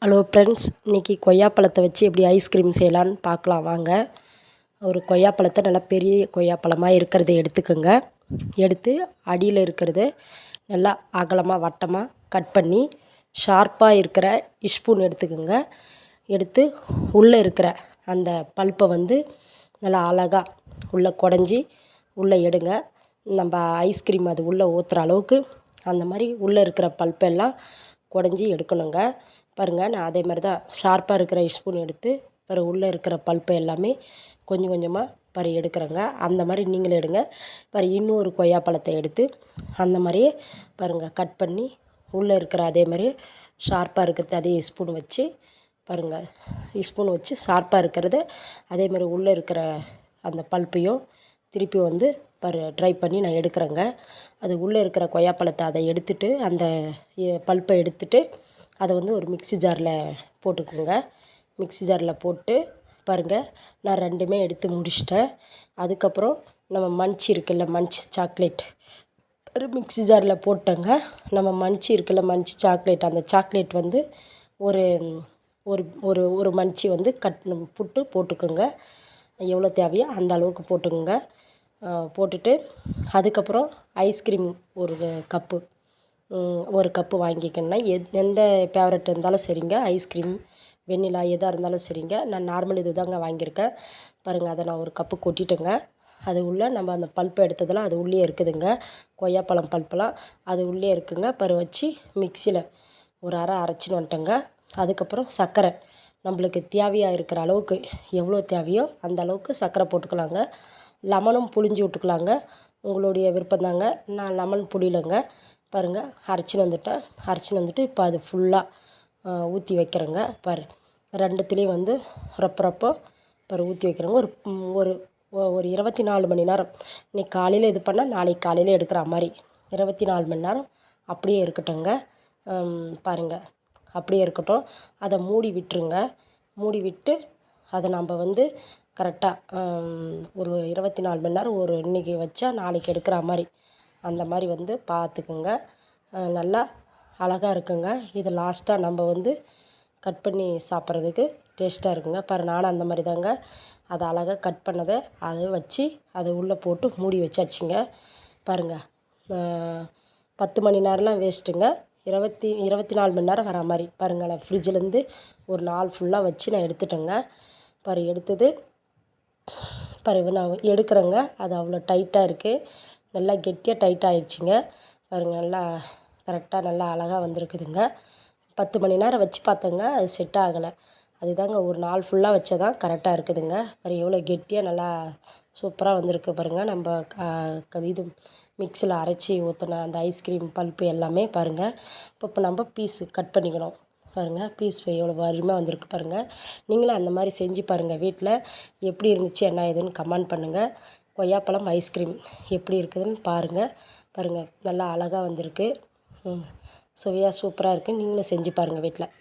Hello friends, இன்றைக்கி கொய்யாப்பழத்தை வச்சு எப்படி ஐஸ்கிரீம் செய்யலான்னு பார்க்கலாம் வாங்க. ஒரு கொய்யாப்பழத்தை நல்லா பெரிய கொய்யாப்பழமாக இருக்கிறத எடுத்துக்கோங்க. எடுத்து அடியில் இருக்கிறத நல்லா அகலமாக வட்டமாக கட் பண்ணி ஷார்ப்பாக இருக்கிற ஸ்பூன் எடுத்துக்கோங்க. எடுத்து உள்ளே இருக்கிற அந்த பல்ப்பை நல்லா அழகாக உள்ளே குடஞ்சி உள்ளே எடுங்க. நம்ம ஐஸ்கிரீம் அது உள்ளே ஊற்றுற அளவுக்கு அந்த மாதிரி உள்ளே இருக்கிற பல்ப்பெல்லாம் குடஞ்சி எடுக்கணுங்க. பாருங்கள், நான் அதே மாதிரி தான் ஷார்ப்பாக இருக்கிற ஸ்பூன் எடுத்து உள்ளே இருக்கிற பல்ப்பை எல்லாமே கொஞ்சம் கொஞ்சமாக எடுக்கிறேங்க. அந்த மாதிரி நீங்களும் எடுங்க. இன்னொரு கொய்யாப்பழத்தை எடுத்து அந்த மாதிரியே கட் பண்ணி உள்ளே இருக்கிற அதே மாதிரி ஷார்ப்பாக இருக்கிறது அதே ஸ்பூன் வச்சு ஸ்பூன் வச்சு ஷார்ப்பாக இருக்கிறத அதே மாதிரி உள்ளே இருக்கிற அந்த பல்ப்பையும் திருப்பி ட்ரை பண்ணி நான் எடுக்கிறேங்க. அது உள்ளே இருக்கிற கொய்யாப்பழத்தை அதை எடுத்துட்டு அந்த பல்ப்பை எடுத்துட்டு அதை ஒரு மிக்ஸி ஜாரில் போட்டுக்கோங்க. மிக்ஸி ஜாரில் போட்டு பாருங்கள், நான் ரெண்டுமே எடுத்து முடிச்சிட்டேன். அதுக்கப்புறம் நம்ம மன்ச் இருக்குல்ல, மன்ச் சாக்லேட் ஒரு மிக்ஸி ஜாரில் போட்டேங்க. நம்ம மன்ச் இருக்குல்ல, மன்ச் சாக்லேட், அந்த சாக்லேட் ஒரு ஒரு ஒரு ஒரு மன்ச்சி போட்டுக்கோங்க. எவ்வளோ தேவையோ அந்த அளவுக்கு போட்டுக்கோங்க. போட்டுட்டு அதுக்கப்புறம் ஐஸ்கிரீம் ஒரு கப்பு வாங்கிக்கணுன்னா எந்த ஃபேவரட் இருந்தாலும் சரிங்க. ஐஸ்கிரீம், வெண்ணிலா எதாக இருந்தாலும் சரிங்க. நான் நார்மல் இது தாங்க வாங்கியிருக்கேன். பாருங்கள், அதை நான் ஒரு கப்பு கொட்டிட்டேங்க. அது உள்ளே நம்ம அந்த பல்ப்பை எடுத்ததெல்லாம் அது உள்ளே இருக்குதுங்க. கொய்யாப்பழம் பல்ப்பெல்லாம் அது உள்ளே இருக்குங்க. வச்சு மிக்சியில் ஒரு அரைச்சின்னு வந்துட்டேங்க. அதுக்கப்புறம் சர்க்கரை நம்மளுக்கு தேவையாக இருக்கிற அளவுக்கு எவ்வளோ தேவையோ அந்த அளவுக்கு சர்க்கரை போட்டுக்கலாங்க. லெமனும் புழிஞ்சு விட்டுக்கலாங்க, உங்களுடைய விருப்பம் தாங்க. நான் லெமன் புளியலைங்க. பாருங்கள், அரைச்சின்னு வந்துட்டு இப்போ அது ஃபுல்லாக ஊற்றி வைக்கிறேங்க. ரெண்டுத்துலேயும் ரப்போ ஊற்றி வைக்கிறேங்க. ஒரு ஒரு 24 மணி நேரம், இன்றைக்கி காலையில் இது பண்ணால் நாளைக்கு காலையில் எடுக்கிற மாதிரி 24 மணி நேரம் அப்படியே இருக்கட்டும்ங்க. பாருங்கள், அப்படியே இருக்கட்டும். அதை மூடி விட்டுருங்க. மூடி விட்டு அதை நம்ம கரெக்டாக ஒரு 24 மணி நேரம் இன்றைக்கி வச்சா நாளைக்கு எடுக்கிற மாதிரி அந்த மாதிரி பார்த்துக்குங்க. நல்லா அழகாக இருக்குங்க. இது லாஸ்ட்டாக நம்ம கட் பண்ணி சாப்பிட்றதுக்கு டேஸ்ட்டாக இருக்குங்க. நானும் அந்த மாதிரி தாங்க அதை அழகாக கட் பண்ணதை அதை வச்சு அதை உள்ளே போட்டு மூடி வச்சாச்சுங்க. பாருங்கள், 10 மணி நேரம்லாம் வேஸ்ட்டுங்க. 24 மணி நேரம் வர மாதிரி பாருங்கள். நான் ஃப்ரிட்ஜிலேருந்து ஒரு நாள் ஃபுல்லாக வச்சு நான் எடுத்துட்டேங்க. எடுத்தது நான் எடுக்கிறேங்க. அது அவ்வளோ டைட்டாக இருக்குது, நல்லா கெட்டியாக டைட்டாக ஆயிடுச்சுங்க. பாருங்கள், நல்லா கரெக்டாக நல்லா அழகாக வந்திருக்குதுங்க. 10 மணி நேரம் வச்சு பார்த்தேங்க, அது செட் ஆகலை. அதுதாங்க ஒரு நாள் ஃபுல்லாக வச்சா தான் கரெக்டாக இருக்குதுங்க. எவ்வளோ கெட்டியாக நல்லா சூப்பராக வந்திருக்கு பாருங்கள். நம்ம இது மிக்ஸியில் அரைச்சி ஊற்றின அந்த ஐஸ்கிரீம் பல்ப்பு எல்லாமே பாருங்கள். இப்போ நம்ம பீஸு கட் பண்ணிக்கணும். பாருங்கள், பீஸ் எவ்வளோ அருமையாக வந்திருக்கு பாருங்கள். நீங்களும் அந்த மாதிரி செஞ்சு பாருங்கள் வீட்டில். எப்படி இருந்துச்சு என்ன ஏதுன்னு கமெண்ட் பண்ணுங்கள். கொய்யாப்பழம் ஐஸ்கிரீம் எப்படி இருக்குதுன்னு பாருங்கள். நல்லா அழகாக வந்திருக்கு. சுவையாக சூப்பராக இருக்குது. நீங்களும் செஞ்சு பாருங்கள் வீட்டில்.